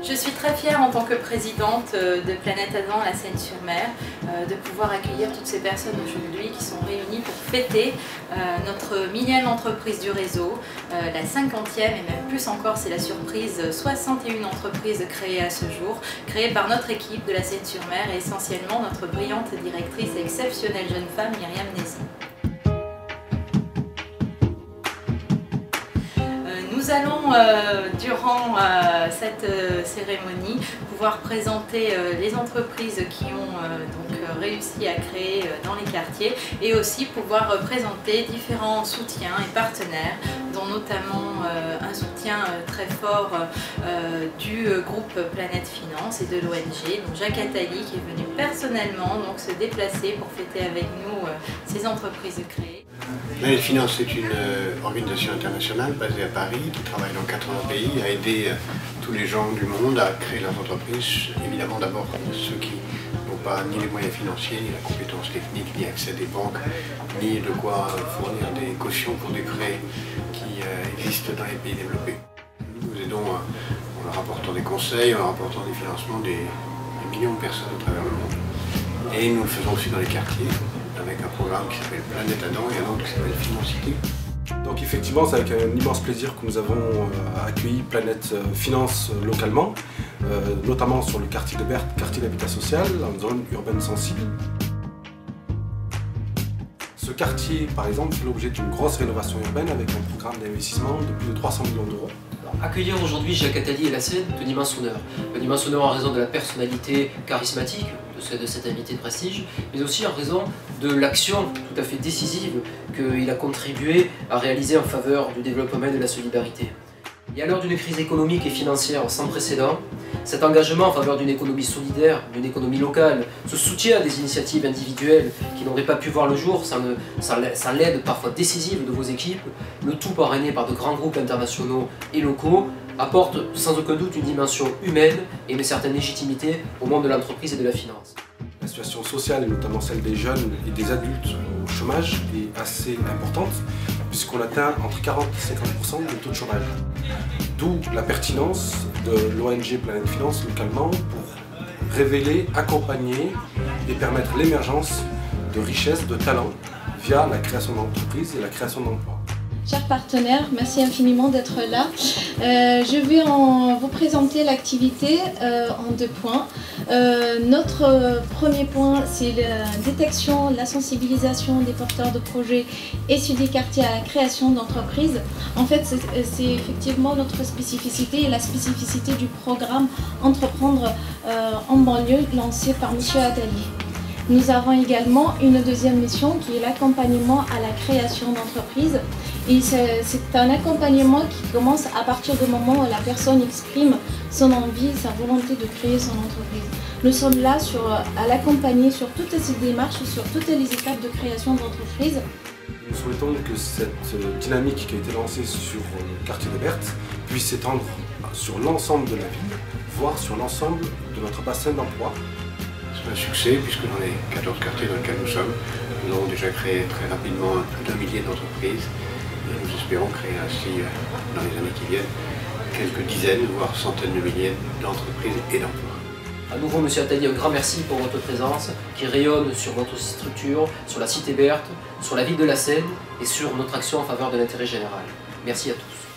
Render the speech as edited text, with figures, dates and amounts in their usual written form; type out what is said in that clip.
Je suis très fière en tant que présidente de Planète Adam La Seyne-sur-Mer de pouvoir accueillir toutes ces personnes aujourd'hui qui sont réunies pour fêter notre millième entreprise du réseau, la 50e et même plus encore, c'est la surprise, 61 entreprises créées à ce jour, créées par notre équipe de La Seyne-sur-Mer et essentiellement notre brillante directrice et exceptionnelle jeune femme Myriam Nézy. Nous allons, durant cette cérémonie, pouvoir présenter les entreprises qui ont réussi à créer dans les quartiers et aussi pouvoir présenter différents soutiens et partenaires, dont notamment un soutien très fort du groupe Planète Finance et de l'ONG, donc Jacques Attali qui est venu personnellement se déplacer pour fêter avec nous ces entreprises créées. Planète Finance est une organisation internationale basée à Paris qui travaille dans 80 pays à aider tous les gens du monde à créer leurs entreprises. Évidemment d'abord ceux qui n'ont pas ni les moyens financiers, ni la compétence technique, ni accès des banques, ni de quoi fournir des cautions pour des prêts qui existent dans les pays développés. Nous aidons en leur apportant des conseils, en leur apportant des financements des millions de personnes à travers le monde. Et nous le faisons aussi dans les quartiers, avec un programme qui s'appelle Planète Adam et un autre qui s'appelle Financité. Donc effectivement, c'est avec un immense plaisir que nous avons accueilli Planète Finance localement, notamment sur le quartier de Berthe, quartier d'habitat social, en zone urbaine sensible. Ce quartier, par exemple, fait l'objet d'une grosse rénovation urbaine avec un programme d'investissement de plus de 300 millions d'euros. Accueillir aujourd'hui Jacques Attali et la Seyne est un immense honneur. Un immense honneur en raison de la personnalité charismatique de cet invité de prestige, mais aussi en raison de l'action tout à fait décisive qu'il a contribué à réaliser en faveur du développement et de la solidarité. Et à l'heure d'une crise économique et financière sans précédent, cet engagement en faveur d'une économie solidaire, d'une économie locale, ce soutien à des initiatives individuelles qui n'auraient pas pu voir le jour sans l'aide parfois décisive de vos équipes, le tout parrainé par de grands groupes internationaux et locaux, apporte sans aucun doute une dimension humaine et une certaine légitimité au monde de l'entreprise et de la finance. La situation sociale, et notamment celle des jeunes et des adultes au chômage, est assez importante, puisqu'on atteint entre 40 et 50% de taux de chômage. D'où la pertinence de l'ONG Planète Finance localement pour révéler, accompagner et permettre l'émergence de richesses, de talents via la création d'entreprises et la création d'emplois. Chers partenaires, merci infiniment d'être là. Je vais vous présenter l'activité en 2 points. Notre premier point, c'est la détection, la sensibilisation des porteurs de projets issus des quartiers à la création d'entreprises. En fait, c'est effectivement notre spécificité et la spécificité du programme Entreprendre en banlieue lancé par M. Attali. Nous avons également une deuxième mission qui est l'accompagnement à la création d'entreprises. Et c'est un accompagnement qui commence à partir du moment où la personne exprime son envie, sa volonté de créer son entreprise. Nous sommes là à l'accompagner sur toutes ces démarches, sur toutes les étapes de création d'entreprise. Nous souhaitons que cette dynamique qui a été lancée sur le quartier de Berthe puisse s'étendre sur l'ensemble de la ville, voire sur l'ensemble de notre bassin d'emploi. C'est un succès puisque dans les 14 quartiers dans lesquels nous sommes, nous avons déjà créé très rapidement plus d'1 millier d'entreprises et nous espérons créer ainsi, dans les années qui viennent, quelques dizaines, voire centaines de milliers d'entreprises et d'emplois. À nouveau, M. Attali, un grand merci pour votre présence qui rayonne sur votre structure, sur la cité Berthe, sur la ville de la Seyne et sur notre action en faveur de l'intérêt général. Merci à tous.